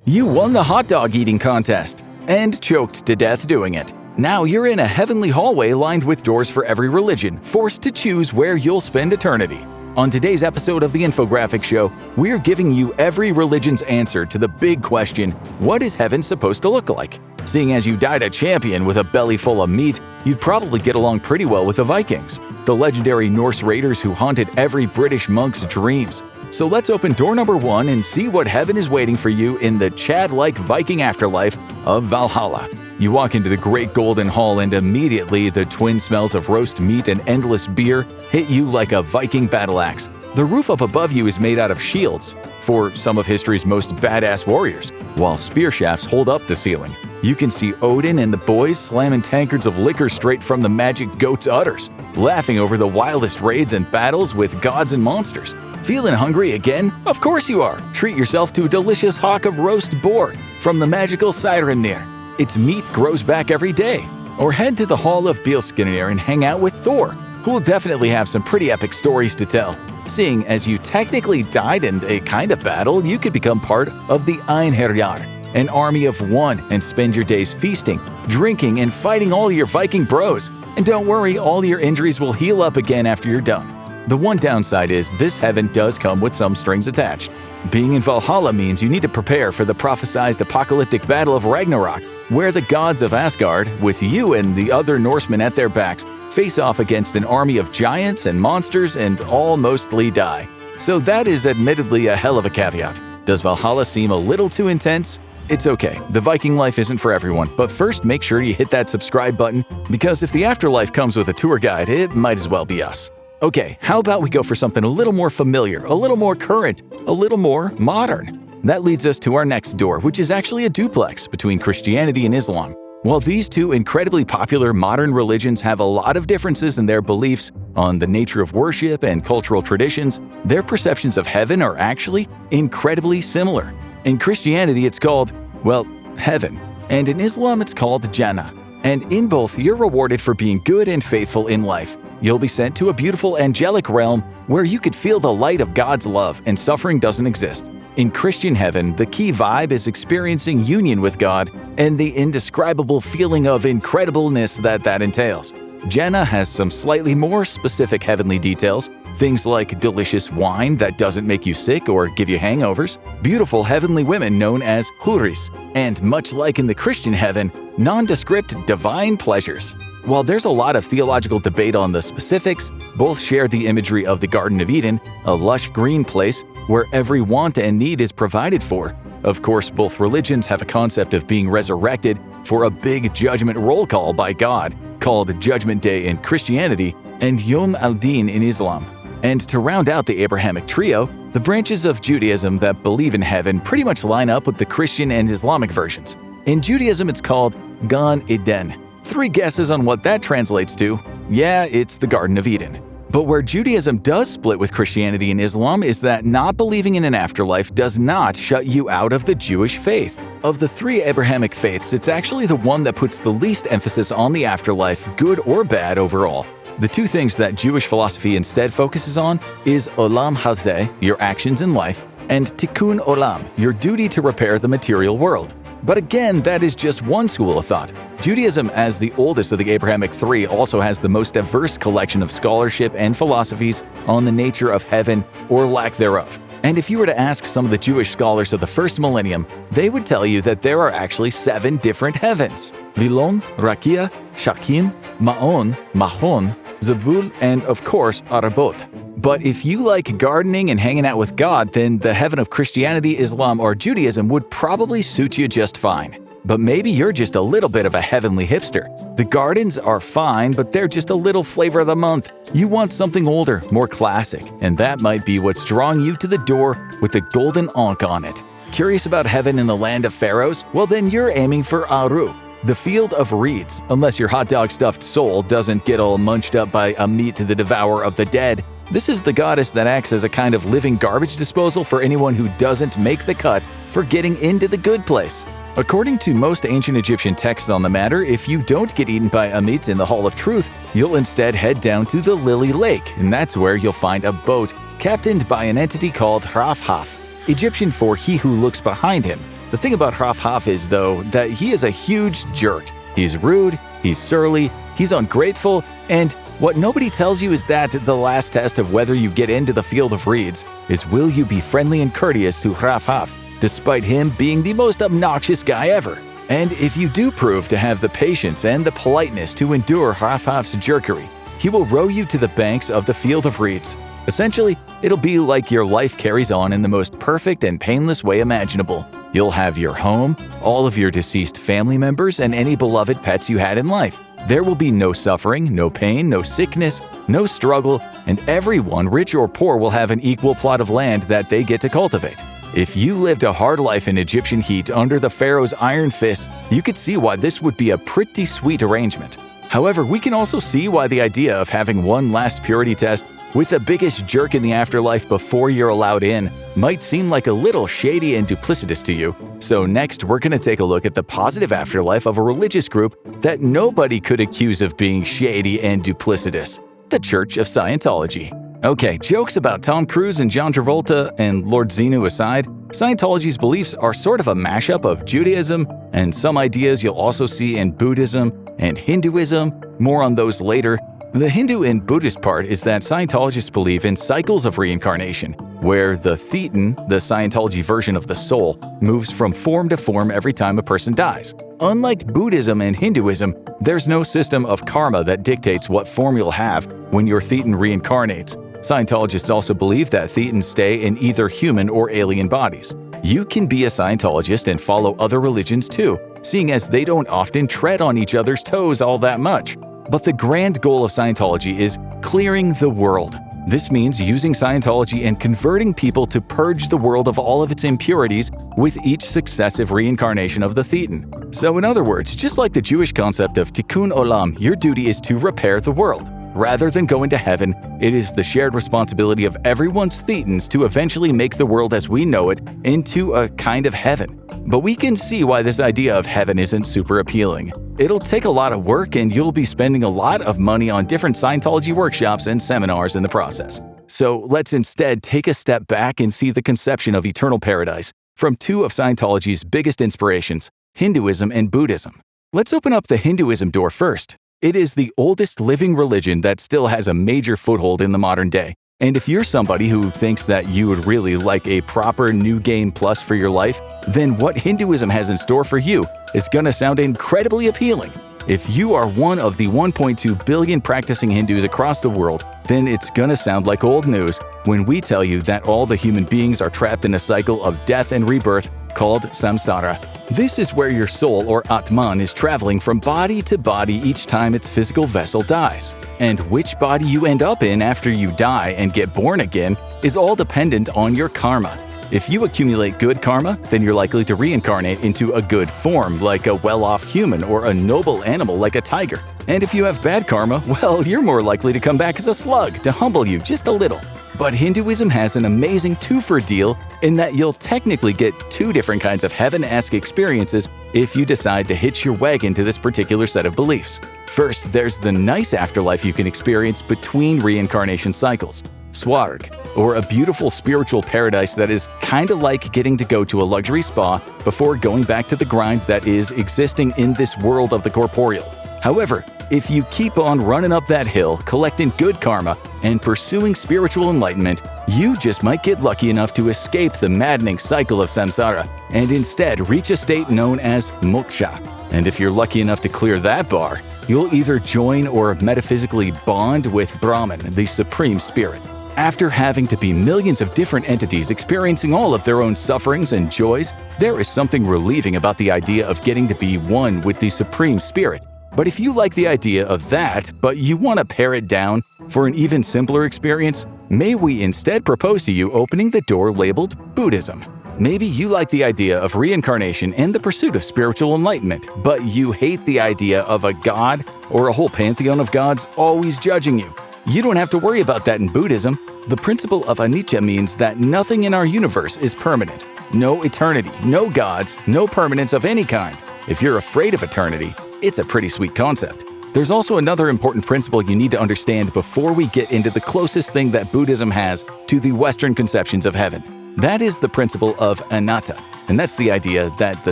You won the hot dog eating contest and choked to death doing it. Now you're in a heavenly hallway lined with doors for every religion, forced to choose where you'll spend eternity. On today's episode of the Infographic Show, we're giving you every religion's answer to the big question, what is heaven supposed to look like? Seeing as you died a champion with a belly full of meat, you'd probably get along pretty well with the Vikings, the legendary Norse raiders who haunted every British monk's dreams. So let's open door number 1 and see what heaven is waiting for you in the Chad-like Viking afterlife of Valhalla. You walk into the great golden hall and immediately the twin smells of roast meat and endless beer hit you like a Viking battle axe. The roof up above you is made out of shields for some of history's most badass warriors, while spear shafts hold up the ceiling. You can see Odin and the boys slamming tankards of liquor straight from the magic goat's udders, laughing over the wildest raids and battles with gods and monsters. Feeling hungry again? Of course you are! Treat yourself to a delicious hock of roast boar from the magical Sirenir. Its meat grows back every day. Or head to the Hall of Bilskirnir and hang out with Thor, who will definitely have some pretty epic stories to tell. Seeing as you technically died in a kind of battle, you could become part of the Einherjar, an army of one, and spend your days feasting, drinking, and fighting all your Viking bros. And don't worry, all your injuries will heal up again after you're done. The one downside is this heaven does come with some strings attached. Being in Valhalla means you need to prepare for the prophesized apocalyptic battle of Ragnarok, where the gods of Asgard, with you and the other Norsemen at their backs, face off against an army of giants and monsters and all mostly die. So that is admittedly a hell of a caveat. Does Valhalla seem a little too intense? It's okay, the Viking life isn't for everyone, but first make sure you hit that subscribe button, because if the afterlife comes with a tour guide, it might as well be us. Okay, how about we go for something a little more familiar, a little more current, a little more modern? That leads us to our next door, which is actually a duplex between Christianity and Islam. While these two incredibly popular modern religions have a lot of differences in their beliefs on the nature of worship and cultural traditions, their perceptions of heaven are actually incredibly similar. In Christianity, it's called, well, heaven, and in Islam, it's called Jannah. And in both, you're rewarded for being good and faithful in life. You'll be sent to a beautiful angelic realm where you could feel the light of God's love and suffering doesn't exist. In Christian heaven, the key vibe is experiencing union with God and the indescribable feeling of incredibleness that entails. Jannah has some slightly more specific heavenly details, things like delicious wine that doesn't make you sick or give you hangovers, beautiful heavenly women known as huris, and much like in the Christian heaven, nondescript divine pleasures. While there's a lot of theological debate on the specifics, both share the imagery of the Garden of Eden, a lush green place where every want and need is provided for. Of course, both religions have a concept of being resurrected for a big judgment roll call by God, called Judgment Day in Christianity and Yom al-Din in Islam. And to round out the Abrahamic trio, the branches of Judaism that believe in heaven pretty much line up with the Christian and Islamic versions. In Judaism, it's called Gan Eden. 3 guesses on what that translates to? Yeah, it's the Garden of Eden. But where Judaism does split with Christianity and Islam is that not believing in an afterlife does not shut you out of the Jewish faith. Of the 3 Abrahamic faiths, it's actually the one that puts the least emphasis on the afterlife, good or bad overall. The 2 things that Jewish philosophy instead focuses on is Olam Hazeh, your actions in life, and Tikkun Olam, your duty to repair the material world. But again, that is just one school of thought. Judaism, as the oldest of the Abrahamic 3, also has the most diverse collection of scholarship and philosophies on the nature of heaven or lack thereof. And if you were to ask some of the Jewish scholars of the first millennium, they would tell you that there are actually 7 different heavens: Vilon, Rakia, Shakim, Maon, Mahon, Zavul, and of course, Arabot. But if you like gardening and hanging out with God, then the heaven of Christianity, Islam, or Judaism would probably suit you just fine. But maybe you're just a little bit of a heavenly hipster. The gardens are fine, but they're just a little flavor of the month. You want something older, more classic, and that might be what's drawing you to the door with the golden ankh on it. Curious about heaven in the land of pharaohs? Well, then you're aiming for Aru, the field of reeds, unless your hot dog stuffed soul doesn't get all munched up by a meat to the devourer of the dead. This is the goddess that acts as a kind of living garbage disposal for anyone who doesn't make the cut for getting into the good place. According to most ancient Egyptian texts on the matter, if you don't get eaten by Amit in the Hall of Truth, you'll instead head down to the Lily Lake, and that's where you'll find a boat captained by an entity called Rafhaf, Egyptian for he who looks behind him. The thing about Haf is, though, that he is a huge jerk. He's rude, he's surly, he's ungrateful, and what nobody tells you is that the last test of whether you get into the field of reeds is will you be friendly and courteous to Haf, despite him being the most obnoxious guy ever. And if you do prove to have the patience and the politeness to endure Haf's jerkery, he will row you to the banks of the field of reeds. Essentially, it'll be like your life carries on in the most perfect and painless way imaginable. You'll have your home, all of your deceased family members, and any beloved pets you had in life. There will be no suffering, no pain, no sickness, no struggle, and everyone, rich or poor, will have an equal plot of land that they get to cultivate. If you lived a hard life in Egyptian heat under the pharaoh's iron fist, you could see why this would be a pretty sweet arrangement. However, we can also see why the idea of having one last purity test with the biggest jerk in the afterlife before you're allowed in might seem like a little shady and duplicitous to you. So next, we're going to take a look at the positive afterlife of a religious group that nobody could accuse of being shady and duplicitous: the Church of Scientology. Okay, jokes about Tom Cruise and John Travolta and Lord Xenu aside, Scientology's beliefs are sort of a mashup of Judaism and some ideas you'll also see in Buddhism and Hinduism. More on those later. The Hindu and Buddhist part is that Scientologists believe in cycles of reincarnation, where the thetan, the Scientology version of the soul, moves from form to form every time a person dies. Unlike Buddhism and Hinduism, there's no system of karma that dictates what form you'll have when your thetan reincarnates. Scientologists also believe that thetans stay in either human or alien bodies. You can be a Scientologist and follow other religions too, seeing as they don't often tread on each other's toes all that much. But the grand goal of Scientology is clearing the world. This means using Scientology and converting people to purge the world of all of its impurities with each successive reincarnation of the thetan. So in other words, just like the Jewish concept of tikkun olam, your duty is to repair the world. Rather than going to heaven, it is the shared responsibility of everyone's thetans to eventually make the world as we know it into a kind of heaven. But we can see why this idea of heaven isn't super appealing. It'll take a lot of work and you'll be spending a lot of money on different Scientology workshops and seminars in the process. So let's instead take a step back and see the conception of eternal paradise from two of Scientology's biggest inspirations, Hinduism and Buddhism. Let's open up the Hinduism door first. It is the oldest living religion that still has a major foothold in the modern day. And if you're somebody who thinks that you would really like a proper New Game Plus for your life, then what Hinduism has in store for you is going to sound incredibly appealing. If you are one of the 1.2 billion practicing Hindus across the world, then it's going to sound like old news when we tell you that all the human beings are trapped in a cycle of death and rebirth called samsara. This is where your soul or Atman is traveling from body to body each time its physical vessel dies. And which body you end up in after you die and get born again is all dependent on your karma. If you accumulate good karma, then you're likely to reincarnate into a good form like a well-off human or a noble animal like a tiger. And if you have bad karma, well, you're more likely to come back as a slug to humble you just a little. But Hinduism has an amazing two-for deal in that you'll technically get two different kinds of heaven-esque experiences if you decide to hitch your wagon to this particular set of beliefs. First, there's the nice afterlife you can experience between reincarnation cycles, Swarg, or a beautiful spiritual paradise that is kinda like getting to go to a luxury spa before going back to the grind that is existing in this world of the corporeal. However, if you keep on running up that hill, collecting good karma, and pursuing spiritual enlightenment, you just might get lucky enough to escape the maddening cycle of samsara and instead reach a state known as moksha. And if you're lucky enough to clear that bar, you'll either join or metaphysically bond with Brahman, the supreme spirit. After having to be millions of different entities experiencing all of their own sufferings and joys, there is something relieving about the idea of getting to be one with the supreme spirit. But if you like the idea of that, but you want to pare it down for an even simpler experience, may we instead propose to you opening the door labeled Buddhism. Maybe you like the idea of reincarnation and the pursuit of spiritual enlightenment, but you hate the idea of a god or a whole pantheon of gods always judging you. You don't have to worry about that in Buddhism. The principle of anicca means that nothing in our universe is permanent. No eternity, no gods, no permanence of any kind. If you're afraid of eternity, it's a pretty sweet concept. There's also another important principle you need to understand before we get into the closest thing that Buddhism has to the Western conceptions of heaven. That is the principle of anatta. And that's the idea that the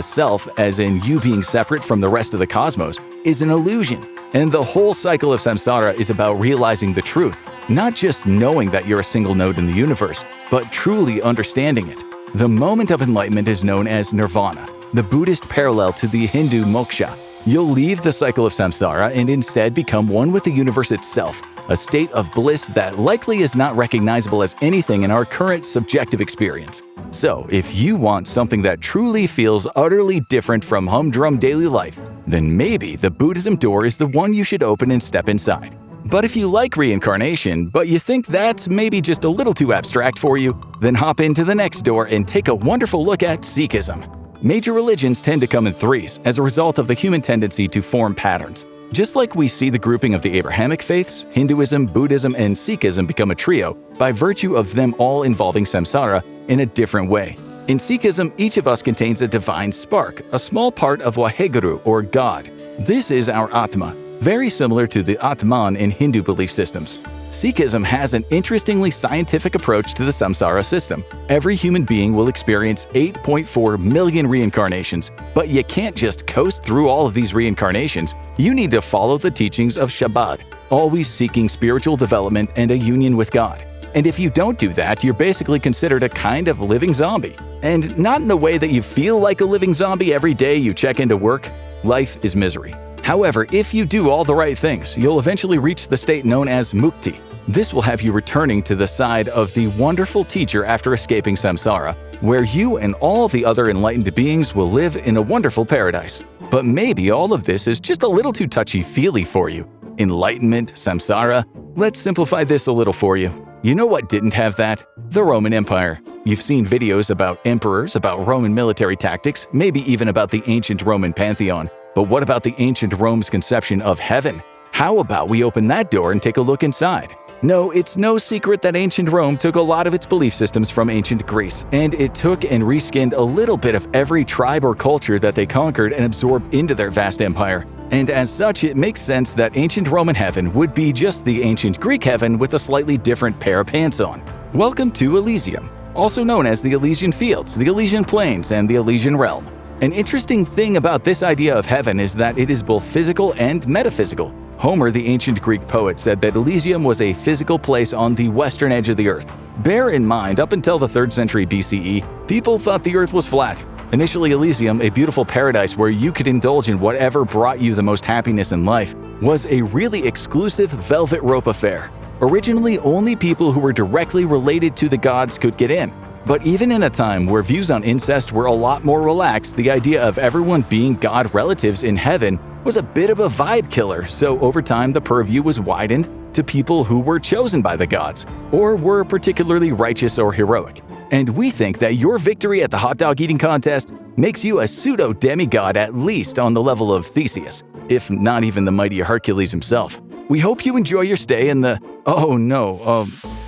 self, as in you being separate from the rest of the cosmos, is an illusion. And the whole cycle of samsara is about realizing the truth, not just knowing that you're a single node in the universe, but truly understanding it. The moment of enlightenment is known as nirvana, the Buddhist parallel to the Hindu moksha. You'll leave the cycle of samsara and instead become one with the universe itself, a state of bliss that likely is not recognizable as anything in our current subjective experience. So, if you want something that truly feels utterly different from humdrum daily life, then maybe the Buddhism door is the one you should open and step inside. But if you like reincarnation, but you think that's maybe just a little too abstract for you, then hop into the next door and take a wonderful look at Sikhism. Major religions tend to come in threes as a result of the human tendency to form patterns. Just like we see the grouping of the Abrahamic faiths, Hinduism, Buddhism, and Sikhism become a trio by virtue of them all involving samsara in a different way. In Sikhism, each of us contains a divine spark, a small part of Waheguru or God. This is our Atma, very similar to the Atman in Hindu belief systems. Sikhism has an interestingly scientific approach to the samsara system. Every human being will experience 8.4 million reincarnations, but you can't just coast through all of these reincarnations. You need to follow the teachings of Shabad, always seeking spiritual development and a union with God. And if you don't do that, you're basically considered a kind of living zombie. And not in the way that you feel like a living zombie every day you check into work. Life is misery. However, if you do all the right things, you'll eventually reach the state known as mukti. This will have you returning to the side of the wonderful teacher after escaping samsara, where you and all the other enlightened beings will live in a wonderful paradise. But maybe all of this is just a little too touchy-feely for you. Enlightenment, samsara. Let's simplify this a little for you. You know what didn't have that? The Roman Empire. You've seen videos about emperors, about Roman military tactics, maybe even about the ancient Roman pantheon. But what about the ancient Rome's conception of heaven? How about we open that door and take a look inside? No, it's no secret that ancient Rome took a lot of its belief systems from ancient Greece, and it took and reskinned a little bit of every tribe or culture that they conquered and absorbed into their vast empire. And as such, it makes sense that ancient Roman heaven would be just the ancient Greek heaven with a slightly different pair of pants on. Welcome to Elysium, also known as the Elysian Fields, the Elysian Plains, and the Elysian Realm. An interesting thing about this idea of heaven is that it is both physical and metaphysical. Homer, the ancient Greek poet, said that Elysium was a physical place on the western edge of the earth. Bear in mind, up until the 3rd century BCE, people thought the earth was flat. Initially, Elysium, a beautiful paradise where you could indulge in whatever brought you the most happiness in life, was a really exclusive velvet rope affair. Originally, only people who were directly related to the gods could get in. But even in a time where views on incest were a lot more relaxed, the idea of everyone being god relatives in heaven was a bit of a vibe killer, so over time the purview was widened to people who were chosen by the gods, or were particularly righteous or heroic. And we think that your victory at the hot dog eating contest makes you a pseudo-demigod at least on the level of Theseus, if not even the mighty Hercules himself. We hope you enjoy your stay in the…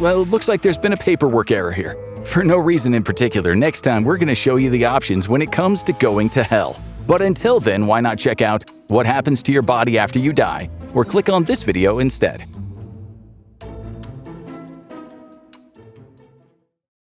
well, it looks like there's been a paperwork error here. For no reason in particular, next time we're going to show you the options when it comes to going to hell. But until then, why not check out What Happens to Your Body After You Die, or click on this video instead.